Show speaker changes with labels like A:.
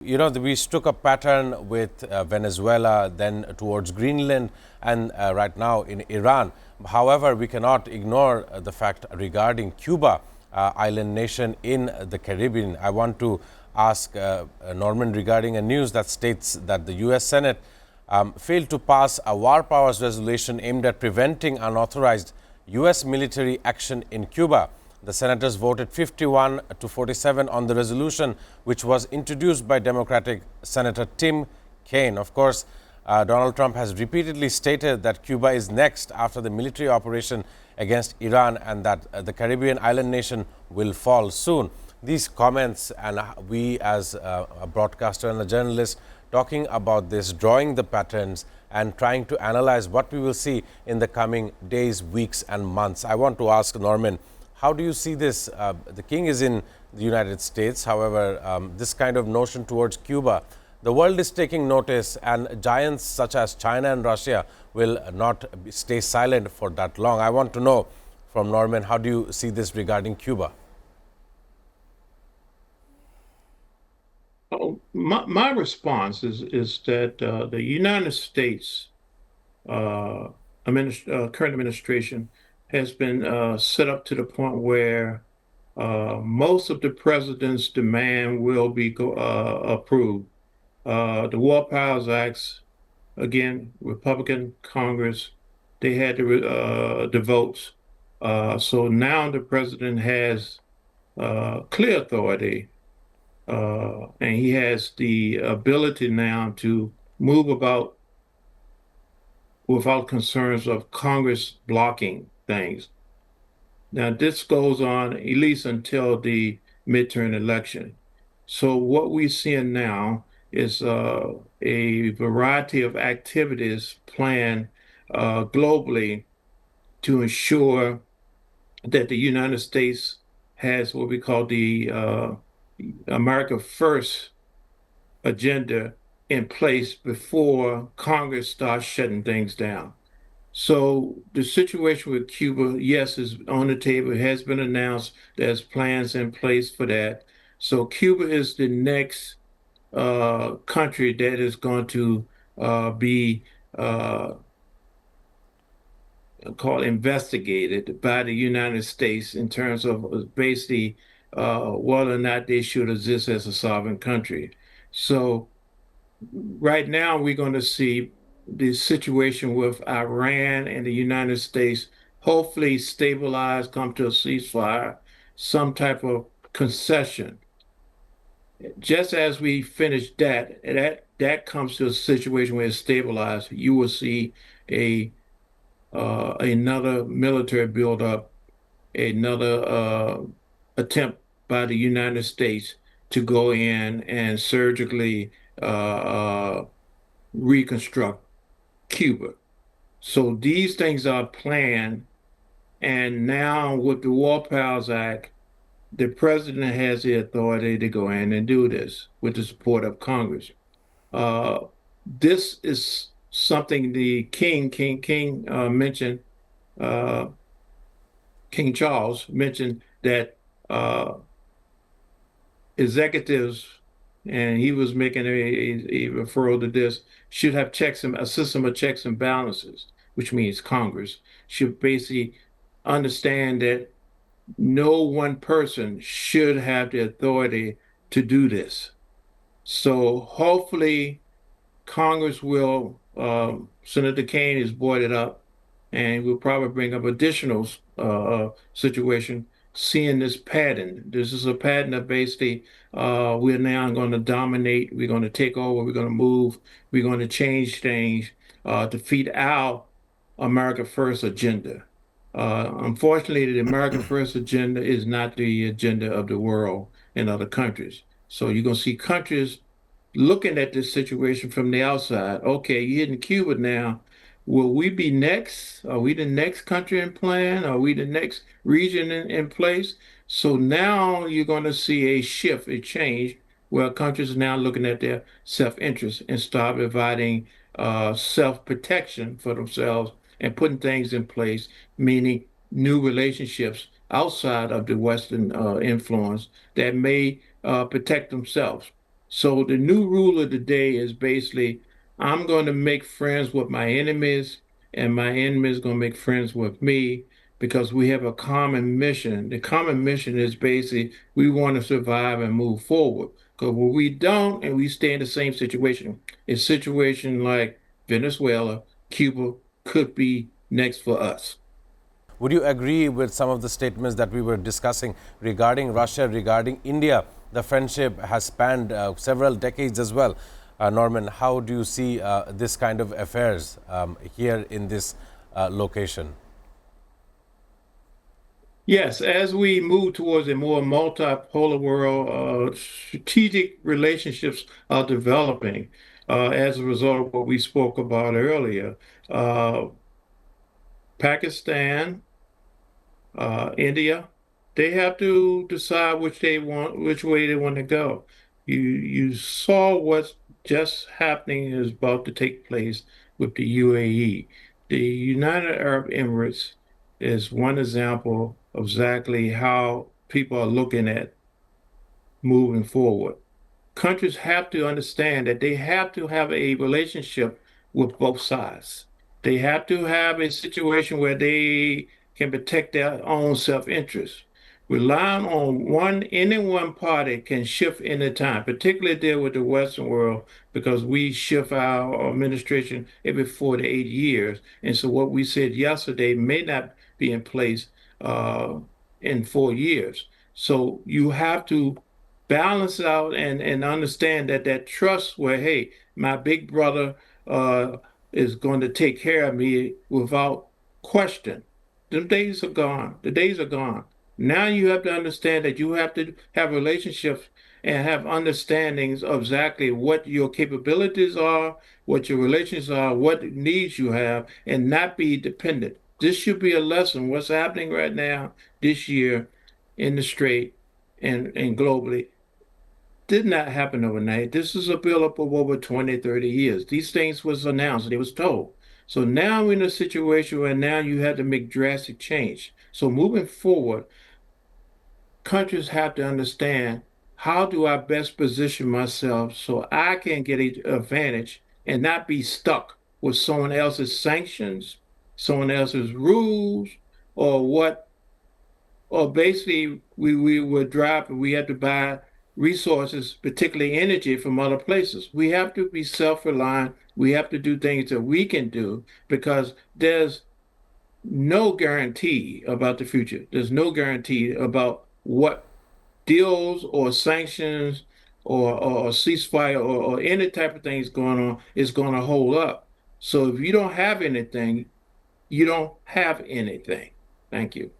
A: We struck a pattern with Venezuela, then towards Greenland, and right now in Iran. However, we cannot ignore the fact regarding Cuba, island nation in the Caribbean. I want to ask Norman regarding a news that states that the U.S. Senate failed to pass a war powers resolution aimed at preventing unauthorized U.S. military action in Cuba. The senators voted 51 to 47 on the resolution, which was introduced by Democratic Senator Tim Kaine. Of course, Donald Trump has repeatedly stated that Cuba is next after the military operation against Iran and that the Caribbean island nation will fall soon. These comments, and we as a broadcaster and a journalist talking about this, drawing the patterns and trying to analyze what we will see in the coming days, weeks and months. I want to ask Norman, how do you see this? The king is in the United States. However, this kind of notion towards Cuba, the world is taking notice, and giants such as China and Russia will not stay silent for that long. I want to know from Norman, how do you see this regarding Cuba?
B: My response is that the United States current administration has been set up to the point where most of the president's demand will be approved. The War Powers Acts, again, Republican Congress, they had the votes. So now the president has clear authority, and he has the ability now to move about without concerns of Congress blocking things. Now, this goes on at least until the midterm election. So what we're seeing now is a variety of activities planned globally to ensure that the United States has what we call the America First agenda in place before Congress starts shutting things down. So the situation with Cuba, yes, is on the table. It has been announced. There's plans in place for that. So Cuba is the next country that is going to be called investigated by the United States in terms of basically whether or not they should exist as a sovereign country. So right now we're going to see the situation with Iran and the United States hopefully stabilize, come to a ceasefire, some type of concession. Just as we finish that comes to a situation where it's stabilized, you will see a another military buildup, another attempt by the United States to go in and surgically reconstruct Cuba. So these things are planned. And now with the War Powers Act, the president has the authority to go in and do this with the support of Congress. Uh, this is something the King mentioned, uh, King Charles mentioned that uh, executives, and he was making a referral to this, should have a system of checks and balances, which means Congress should basically understand that no one person should have the authority to do this. So hopefully Congress will, Senator Kaine has brought it up, and will probably bring up additional situation, seeing this pattern. This is a pattern of basically we're now going to dominate, we're going to take over, we're going to move, we're going to change things to feed our America First agenda. Unfortunately, the America First agenda is not the agenda of the world and other countries. So you're going to see countries looking at this situation from the outside. Okay, you're in Cuba now. Will we be next? Are we the next country in plan? Are we the next region in place? So now you're going to see a shift, a change, where countries are now looking at their self-interest and start providing self-protection for themselves and putting things in place, meaning new relationships outside of the Western influence that may protect themselves. So the new rule of the day is basically I'm going to make friends with my enemies, and my enemies going to make friends with me because we have a common mission. The common mission is basically we want to survive and move forward. Because when we don't and we stay in the same situation, a situation like Venezuela, Cuba could be next for us.
A: Would you agree with some of the statements that we were discussing regarding Russia, regarding India? The friendship has spanned several decades as well. Norman, how do you see this kind of affairs here in this location?
B: Yes, as we move towards a more multipolar world, strategic relationships are developing as a result of what we spoke about earlier. Uh, Pakistan, India, they have to decide which way they want to go. You saw what's just happening is about to take place with the UAE. The United Arab Emirates is one example of exactly how people are looking at moving forward. Countries have to understand that they have to have a relationship with both sides. They have to have a situation where they can protect their own self-interest. Relying on any one party can shift any time, particularly deal with the Western world, because we shift our administration every 4 to 8 years. And so what we said yesterday may not be in place uh, in 4 years. So you have to balance out and understand that that trust where, hey, my big brother uh, is going to take care of me without question. Them days are gone. The days are gone. Now you have to understand that you have to have relationships and have understandings of exactly what your capabilities are, what your relations are, what needs you have, and not be dependent. This should be a lesson. What's happening right now this year in the strait and globally did not happen overnight. This is a buildup of over 20, 30 years. These things was announced and it was told. So now we're in a situation where now you have to make drastic change. So moving forward, countries have to understand how do I best position myself so I can get an advantage and not be stuck with someone else's sanctions, someone else's rules, or what or basically we would drop and we had to buy resources, particularly energy from other places. We have to be self-reliant. We have to do things that we can do because there's no guarantee about the future. There's no guarantee about what deals or sanctions or ceasefire or any type of things going on is going to hold up. So if you don't have anything, you don't have anything. Thank you.